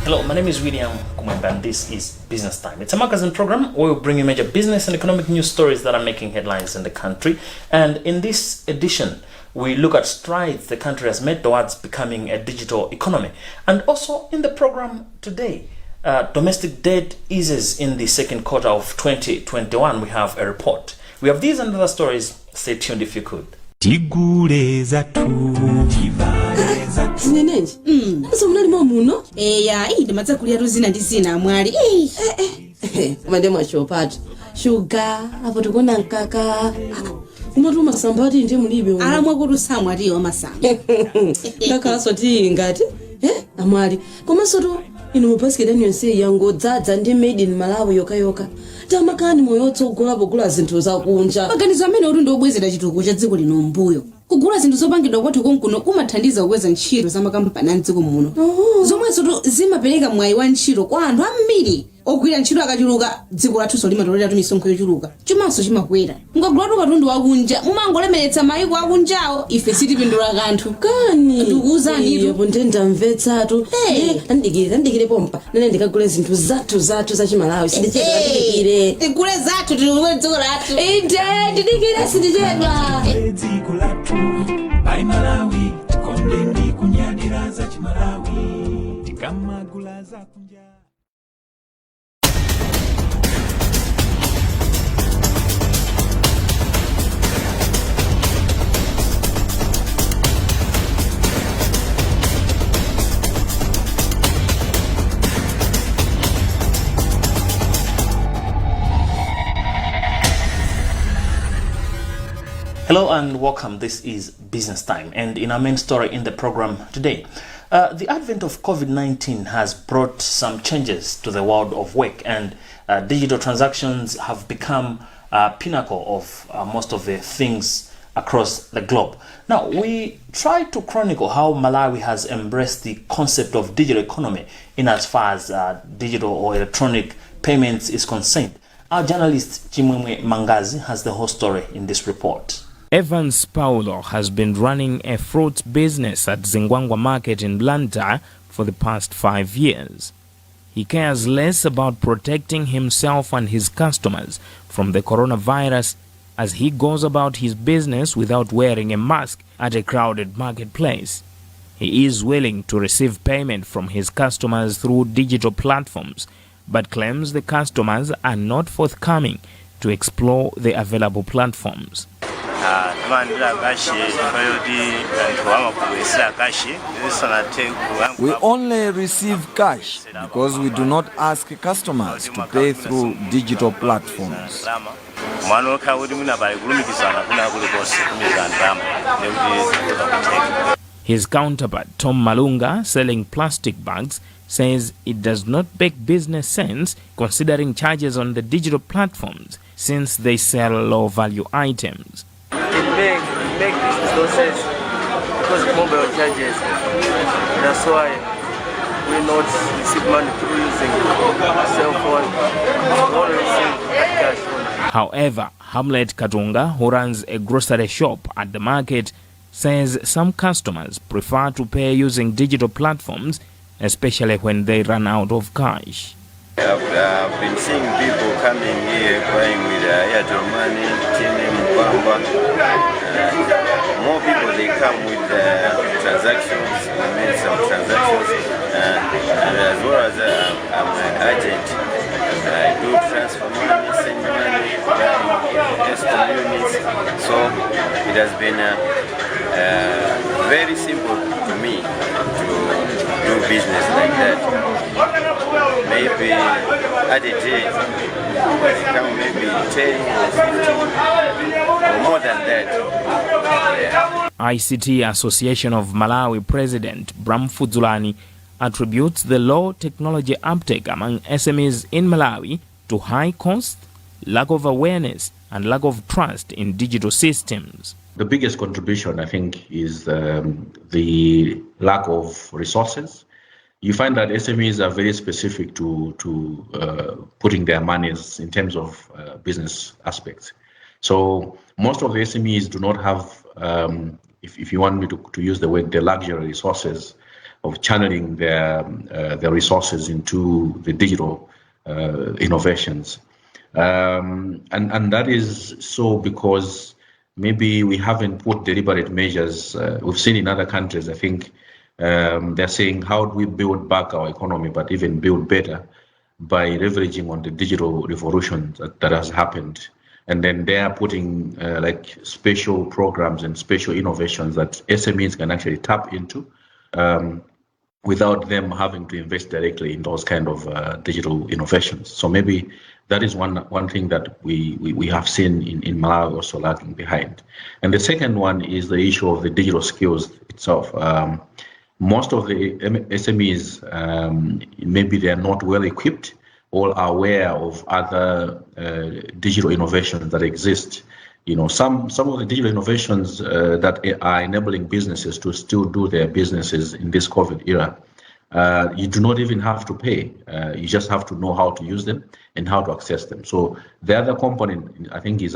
Hello, my name is William Kumwemba and this is Business Time. It's a magazine program where we bring you major business and economic news stories that are making headlines in the country. And in this edition, we look at strides the country has made towards becoming a digital economy. And also in the program today, domestic debt eases in the second quarter of 2021. We have a report. We have these and other stories. Stay tuned if you could. Zinenenje. Sasa mnalima muno? Ya, ndimaza kulia ruzina ndizina mwali. Mande mwachopata. Sugar, apo tukona nkaka. Umatuma sambati ndi mulibe uno. Ala mwakurusa mwali wa masamba. Kaka soti ngati? Amwali. Koma soto ino mupasike dani yonse yango dzadza ndi made in Malawi yoka. Tamakani moyo tsogola pogula zinthu za kunja. Maganizo amene uri ndobwezera chitukuko cha dziko lino mbuyo. Kugula zinthu zopangidwa kwathu konkuno kumathandiza kukweza ntchito za makampani a dziko muno. Zomwe soto zimapereka mwayi wa ntchito kwa anthu ambiri. Ogwira ntchito akachuluka dziko lathu limatolera misonkho yochuluka. Chumanso chimakwera. Ngagulatu katundu wakunja mumangolemeretsa mayiko akunjawo ife sitipindula kanthu. Kani ndikuuzani iyo pontenda mvetsatu. Ndandikire pompa. Nene ndikagule zinthu zathu za chimalawi. Sindichedwa ndikire. Tikule zathu tikule dziko lathu. Ndidikire sindichedwa. Dziko lathu bai Malawi tikonde ndi kunyadira za chimalawi tikamagula za kunja. Hello and welcome. This is Business Time, and in our main story in the program today, the advent of COVID-19 has brought some changes to the world of work, and digital transactions have become a pinnacle of most of the things across the globe. Now, we try to chronicle how Malawi has embraced the concept of digital economy in as far as digital or electronic payments is concerned. Our journalist Chimwemwe Mangazi has the whole story in this report. Evans Paulo has been running a fruit business at Zingwangwa Market in Blantyre for the past 5 years. He cares less about protecting himself and his customers from the coronavirus as he goes about his business without wearing a mask at a crowded marketplace. He is willing to receive payment from his customers through digital platforms, but claims the customers are not forthcoming to explore the available platforms. We only receive cash because we do not ask customers to pay through digital platforms. His counterpart, Tom Malunga, selling plastic bags, says it does not make business sense considering charges on the digital platforms since they sell low-value items. It make business no sense because of mobile charges. That's why we not receive money through using cell phone. We only receive cash. However, Hamlet Katunga, who runs a grocery shop at the market, says some customers prefer to pay using digital platforms, especially when they run out of cash. I've been seeing people coming here buying with Airtel money, Kwamba. More people, they come with transactions. We made some transactions, and as well as I'm an agent. I do transfer money, send money, buy escrow units. So it has been very simple to me to do business like that. Maybe at a day, they come maybe 10 or 15 or more than that. Yeah. ICT Association of Malawi President Bram Fudzulani attributes the low technology uptake among SMEs in Malawi to high cost, lack of awareness, and lack of trust in digital systems. The biggest contribution, I think, is the lack of resources. You find that SMEs are very specific to putting their monies in terms of business aspects. So most of the SMEs do not have, if you want me to use the word, the luxury resources channeling their resources into the digital innovations. And that is so because maybe we haven't put deliberate measures. We've seen in other countries, I think, they're saying, how do we build back our economy, but even build better by leveraging on the digital revolution that has happened. And then they are putting like special programs and special innovations that SMEs can actually tap into without them having to invest directly in those kind of digital innovations. So maybe that is one thing that we have seen in Malawi also lagging behind. And the second one is the issue of the digital skills itself. Most of the SMEs, maybe they are not well equipped or are aware of other digital innovations that exist. You know, some of the digital innovations that are enabling businesses to still do their businesses in this COVID era, you do not even have to pay. You just have to know how to use them and how to access them. So the other component, I think, is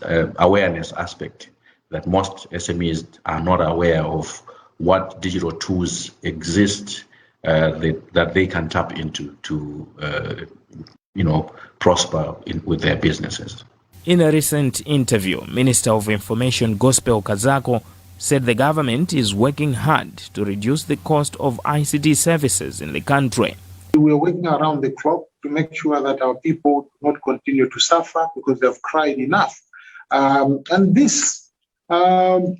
awareness aspect, that most SMEs are not aware of what digital tools exist that they can tap into to, prosper with their businesses. In a recent interview, Minister of Information Gospel Kazako said the government is working hard to reduce the cost of ICT services in the country. We are working around the clock to make sure that our people do not continue to suffer because they have cried enough. And this, for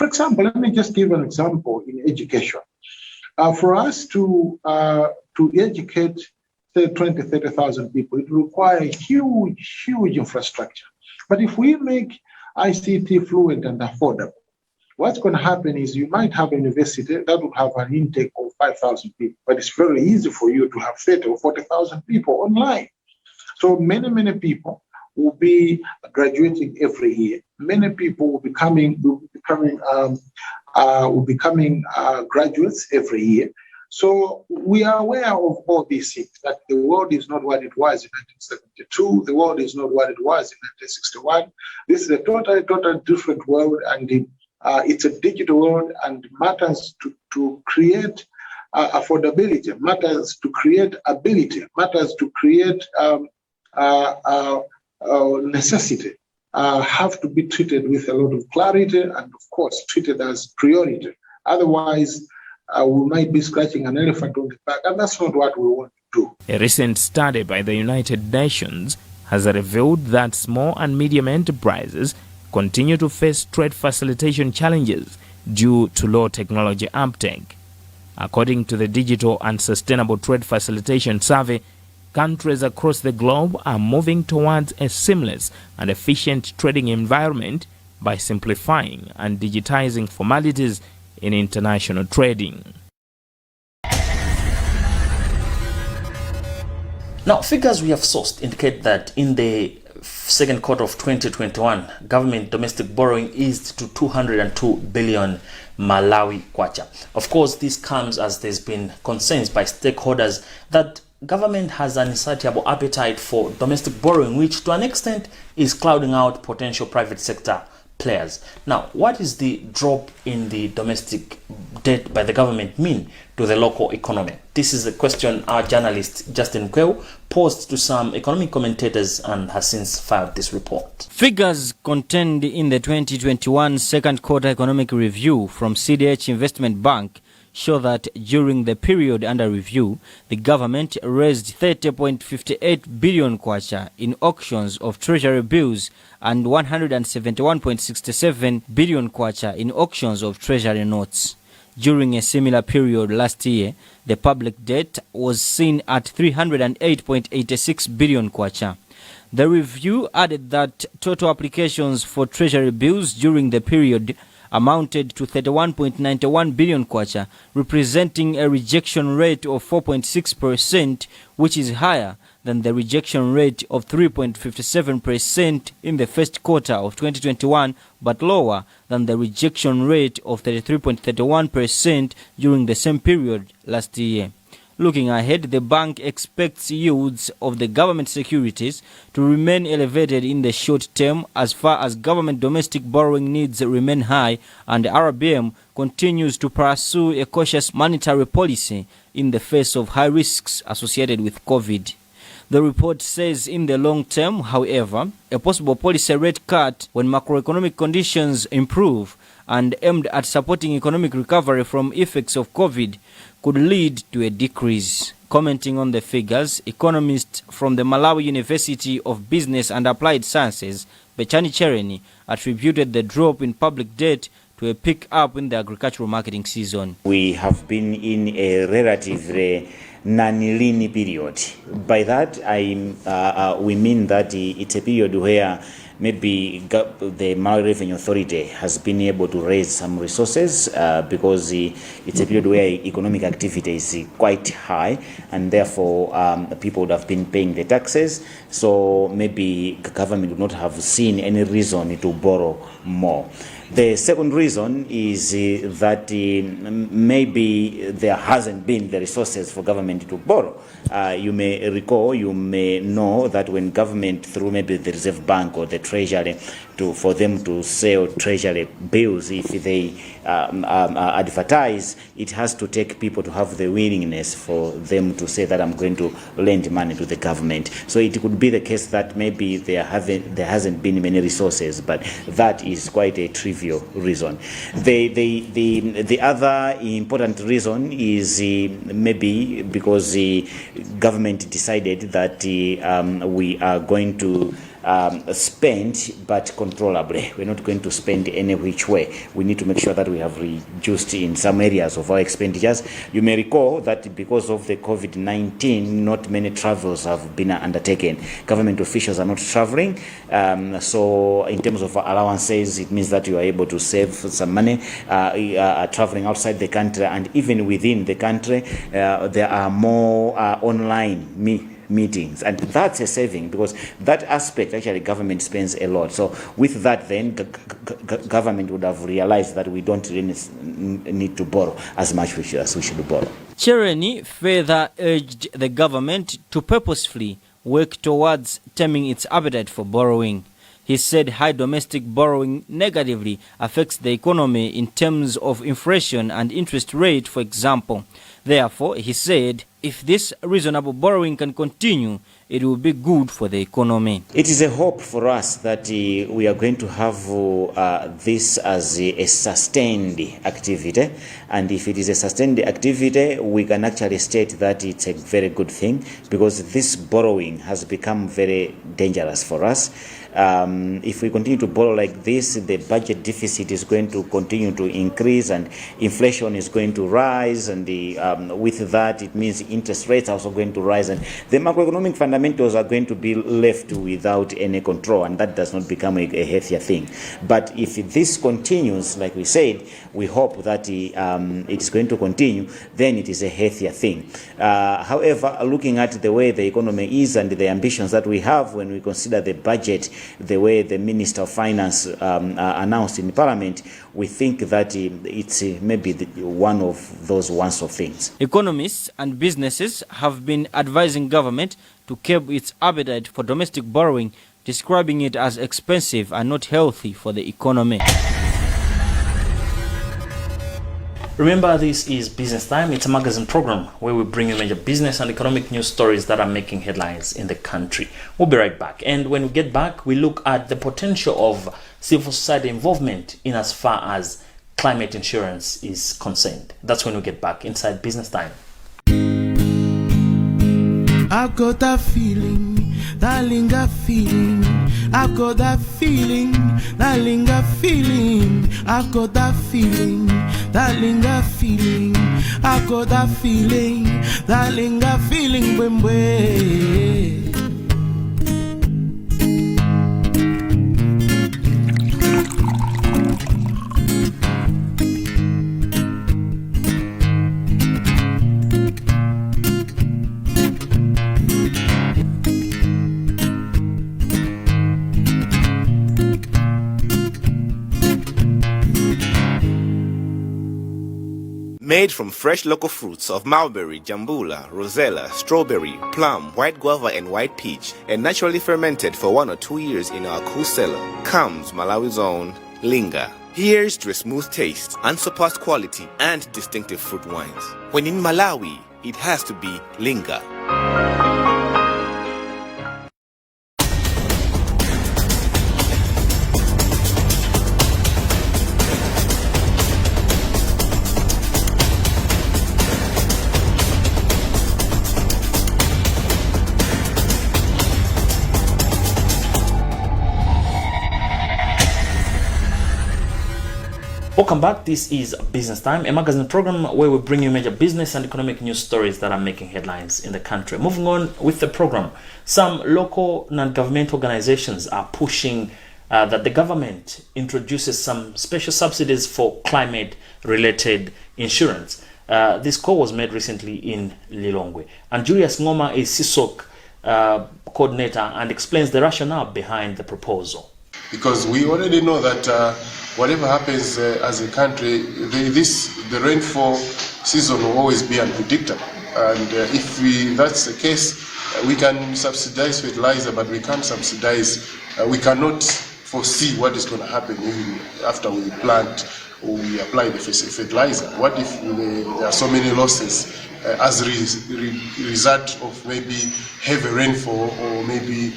example, let me just give an example in education. For us to educate, say, 20, 30,000 people, it requires huge infrastructure. But if we make ICT fluent and affordable, what's going to happen is you might have a university that will have an intake of 5,000 people, but it's very easy for you to have 30 or 40,000 people online. So many people will be graduating every year. Many people will be becoming graduates every year. So we are aware of all these things, that the world is not what it was in 1972. The world is not what it was in 1961. This is a totally different world, and it's a digital world, and matters to create affordability, matters to create ability, matters to create necessity, have to be treated with a lot of clarity and, of course, treated as priority. Otherwise, we might be scratching an elephant on the back, and that's not what we want to do. A recent study by the United Nations has revealed that small and medium enterprises continue to face trade facilitation challenges due to low technology uptake. According to the Digital and Sustainable Trade Facilitation Survey, countries across the globe are moving towards a seamless and efficient trading environment by simplifying and digitizing formalities in international trading. Now, figures we have sourced indicate that in the second quarter of 2021, government domestic borrowing eased to 202 billion Malawi kwacha. Of course, this comes as there's been concerns by stakeholders that government has an insatiable appetite for domestic borrowing, which to an extent is clouding out potential private sector players. Now, what is the drop in the domestic debt by the government mean to the local economy? This is a question our journalist Justin Kweu posed to some economic commentators and has since filed this report. Figures contained in the 2021 second quarter economic review from CDH Investment Bank show that during the period under review, the government raised 30.58 billion kwacha in auctions of treasury bills and 171.67 billion kwacha in auctions of treasury notes. During a similar period last year, the public debt was seen at 308.86 billion kwacha. The review added that total applications for treasury bills during the period amounted to 31.91 billion kwacha, representing a rejection rate of 4.6%, which is higher than the rejection rate of 3.57% in the first quarter of 2021, but lower than the rejection rate of 33.31% during the same period last year. Looking ahead, the bank expects yields of the government securities to remain elevated in the short term as far as government domestic borrowing needs remain high and RBM continues to pursue a cautious monetary policy in the face of high risks associated with COVID. The report says in the long term, however, a possible policy rate cut when macroeconomic conditions improve and aimed at supporting economic recovery from effects of COVID could lead to a decrease. Commenting on the figures, economists from the Malawi University of Business and Applied Sciences, Bechani Chereni, attributed the drop in public debt to a pick up in the agricultural marketing season. We have been in a relatively non-lean period. By that, we mean that it's a period where maybe the Malawi Revenue Authority has been able to raise some resources because it's a period where economic activity is quite high, and therefore people would have been paying the taxes. So maybe the government would not have seen any reason to borrow more. The second reason is that maybe there hasn't been the resources for government to borrow. You may recall, you may know that when government, through maybe the Reserve Bank or the Treasury, for them to sell Treasury bills, if they advertise, it has to take people to have the willingness for them to say that I'm going to lend money to the government. So it could be the case that maybe there hasn't been many resources, but that is quite a trivial reason. The other important reason is maybe because the government decided that we are going to spend, but controllably. We're not going to spend any which way. We need to make sure that we have reduced in some areas of our expenditures. You may recall that because of the COVID-19, not many travels have been undertaken. Government officials are not traveling. So in terms of allowances, it means that you are able to save some money traveling outside the country, and even within the country, there are more online meetings, and that's a saving because that aspect actually government spends a lot. So with that, then government would have realized that we don't really need to borrow as much as we should borrow. Chereni further urged the government to purposefully work towards taming its appetite for borrowing. He said high domestic borrowing negatively affects the economy in terms of inflation and interest rate, for example. Therefore, he said, if this reasonable borrowing can continue, it will be good for the economy. It is a hope for us that we are going to have this as a sustained activity. And if it is a sustained activity, we can actually state that it's a very good thing, because this borrowing has become very dangerous for us. If we continue to borrow like this, the budget deficit is going to continue to increase and inflation is going to rise, and with that it means interest rates are also going to rise, and the macroeconomic fundamentals are going to be left without any control, and that does not become a healthier thing. But if this continues, like we said, we hope that it is going to continue, then it is a healthier thing. However, looking at the way the economy is and the ambitions that we have, when we consider the budget, the way the Minister of Finance announced in Parliament, we think that it's maybe one of those once-off things. Economists and businesses have been advising government to curb its appetite for domestic borrowing, describing it as expensive and not healthy for the economy. Remember, this is Business Time. It's a magazine program where we bring you major business and economic news stories that are making headlines in the country. We'll be right back. And when we get back, we look at the potential of civil society involvement in as far as climate insurance is concerned. That's when we get back inside Business Time. I've got that feeling, that linger feeling. I've got that feeling, that linger feeling. I've got that feeling, that linger feeling. I've got that feeling, that linger feeling. Bwembwe. Made from fresh local fruits of mulberry, jambula, rosella, strawberry, plum, white guava, and white peach, and naturally fermented for 1 or 2 years in our cool cellar, comes Malawi's own Linga. Here's to a smooth taste, unsurpassed quality, and distinctive fruit wines. When in Malawi, it has to be Linga. Welcome back. This is Business Time, a magazine program where we bring you major business and economic news stories that are making headlines in the country. Moving on with the program, some local non-government organizations are pushing that the government introduces some special subsidies for climate-related insurance. This call was made recently in Lilongwe. And Julius Ngoma is CISOC coordinator and explains the rationale behind the proposal. Because we already know that whatever happens as a country, the rainfall season will always be unpredictable. And if that's the case, we can subsidize fertilizer, but we can't subsidize, we cannot foresee what is going to happen even after we plant or we apply the fertilizer. What if there are so many losses as a result of maybe heavy rainfall or maybe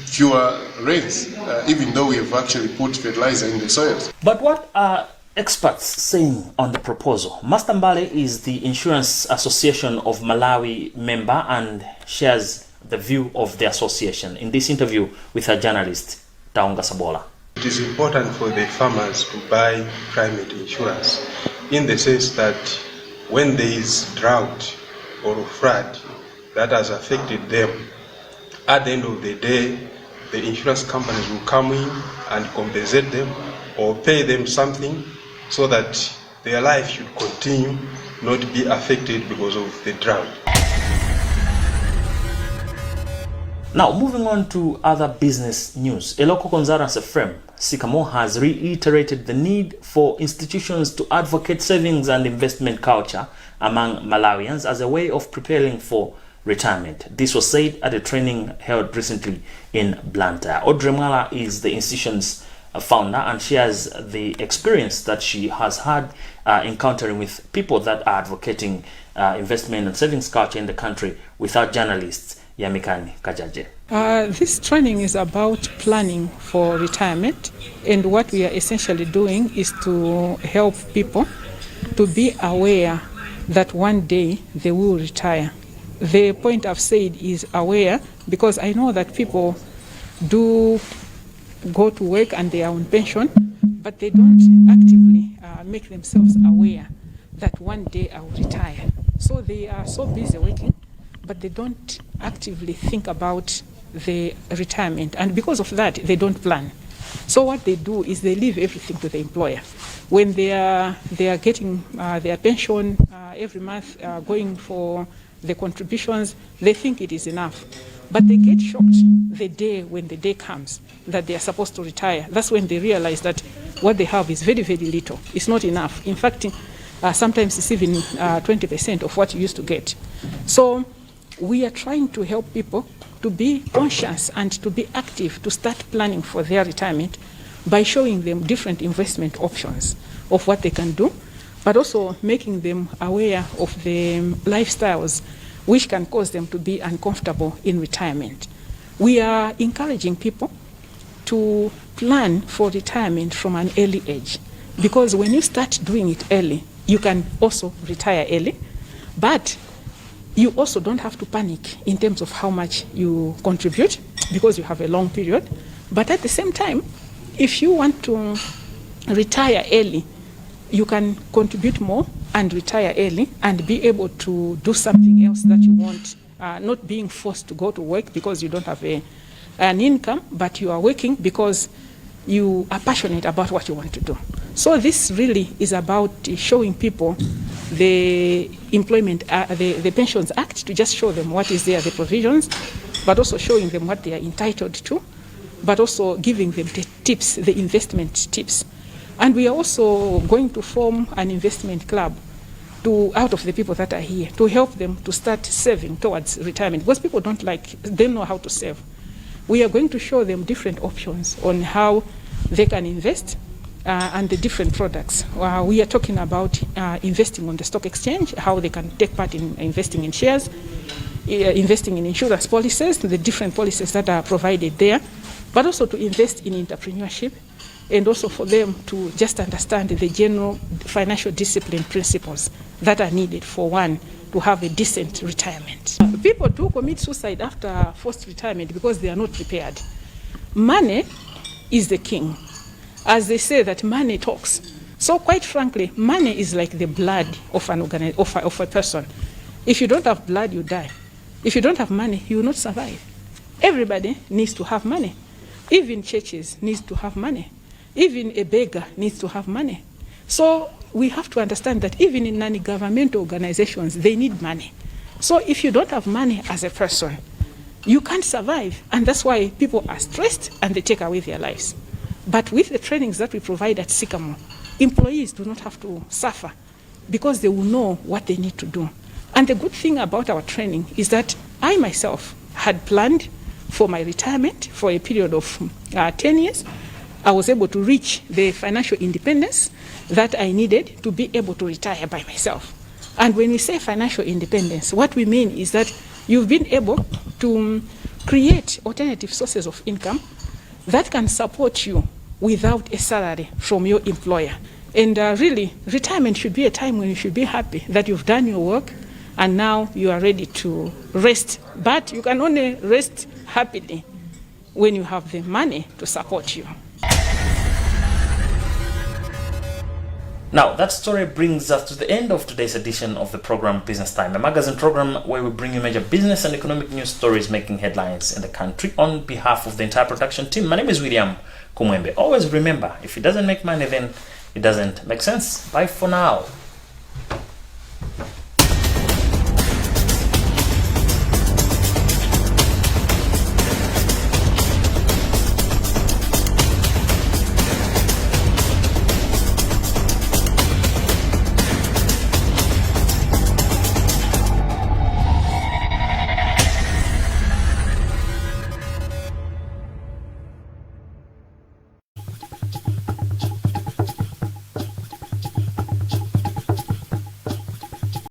fewer rains, even though we have actually put fertilizer in the soils. But what are experts saying on the proposal? Master Mbale is the Insurance Association of Malawi member and shares the view of the association in this interview with a journalist, Taonga Sabola. It is important for the farmers to buy climate insurance in the sense that when there is drought or flood that has affected them, at the end of the day, the insurance companies will come in and compensate them or pay them something so that their life should continue, not be affected because of the drought. Now, moving on to other business news. A local consultancy firm, Sycamore, has reiterated the need for institutions to advocate savings and investment culture among Malawians as a way of preparing for retirement. This was said at a training held recently in Blantyre. Audrey Mwala is the institution's founder and shares the experience that she has had encountering with people that are advocating investment and savings culture in the country without journalists. Yamikani Kajaje. This training is about planning for retirement, and what we are essentially doing is to help people to be aware that one day they will retire. The point I've said is aware, because I know that people do go to work and they are on pension, but they don't actively make themselves aware that one day I will retire. So they are so busy working, but they don't actively think about the retirement. And because of that, they don't plan. So what they do is they leave everything to the employer. When they are getting their pension every month, going for the contributions, they think it is enough. But they get shocked the day when the day comes that they are supposed to retire. That's when they realize that what they have is very, very little. It's not enough. In fact, sometimes it's even 20% of what you used to get. So we are trying to help people to be conscious and to be active, to start planning for their retirement by showing them different investment options of what they can do, but also making them aware of the lifestyles which can cause them to be uncomfortable in retirement. We are encouraging people to plan for retirement from an early age, because when you start doing it early, you can also retire early, but you also don't have to panic in terms of how much you contribute, because you have a long period. But at the same time, if you want to retire early, you can contribute more and retire early and be able to do something else that you want, not being forced to go to work because you don't have an income, but you are working because you are passionate about what you want to do. So this really is about showing people the employment, the Pensions Act, to just show them what is there, the provisions, but also showing them what they are entitled to, but also giving them the tips, the investment tips. And we are also going to form an investment club out of the people that are here to help them to start saving towards retirement, because people don't know how to save. We are going to show them different options on how they can invest and the different products. We are talking about investing on the stock exchange, how they can take part in investing in shares, investing in insurance policies, the different policies that are provided there, but also to invest in entrepreneurship, and also for them to just understand the general financial discipline principles that are needed for one to have a decent retirement. People do commit suicide after forced retirement because they are not prepared. Money is the king. As they say that money talks. So quite frankly, money is like the blood of of a person. If you don't have blood, you die. If you don't have money, you will not survive. Everybody needs to have money. Even churches need to have money. Even a beggar needs to have money. So we have to understand that even in non-governmental organizations, they need money. So if you don't have money as a person, you can't survive. And that's why people are stressed and they take away their lives. But with the trainings that we provide at Sycamore, employees do not have to suffer because they will know what they need to do. And the good thing about our training is that I myself had planned for my retirement for a period of 10 years. I was able to reach the financial independence that I needed to be able to retire by myself. And when we say financial independence, what we mean is that you've been able to create alternative sources of income that can support you without a salary from your employer. And really, retirement should be a time when you should be happy that you've done your work and now you are ready to rest. But you can only rest happily when you have the money to support you. Now, that story brings us to the end of today's edition of the program Business Time, a magazine program where we bring you major business and economic news stories making headlines in the country. On behalf of the entire production team, my name is William Kumwembe. Always remember, if it doesn't make money, then it doesn't make sense. Bye for now.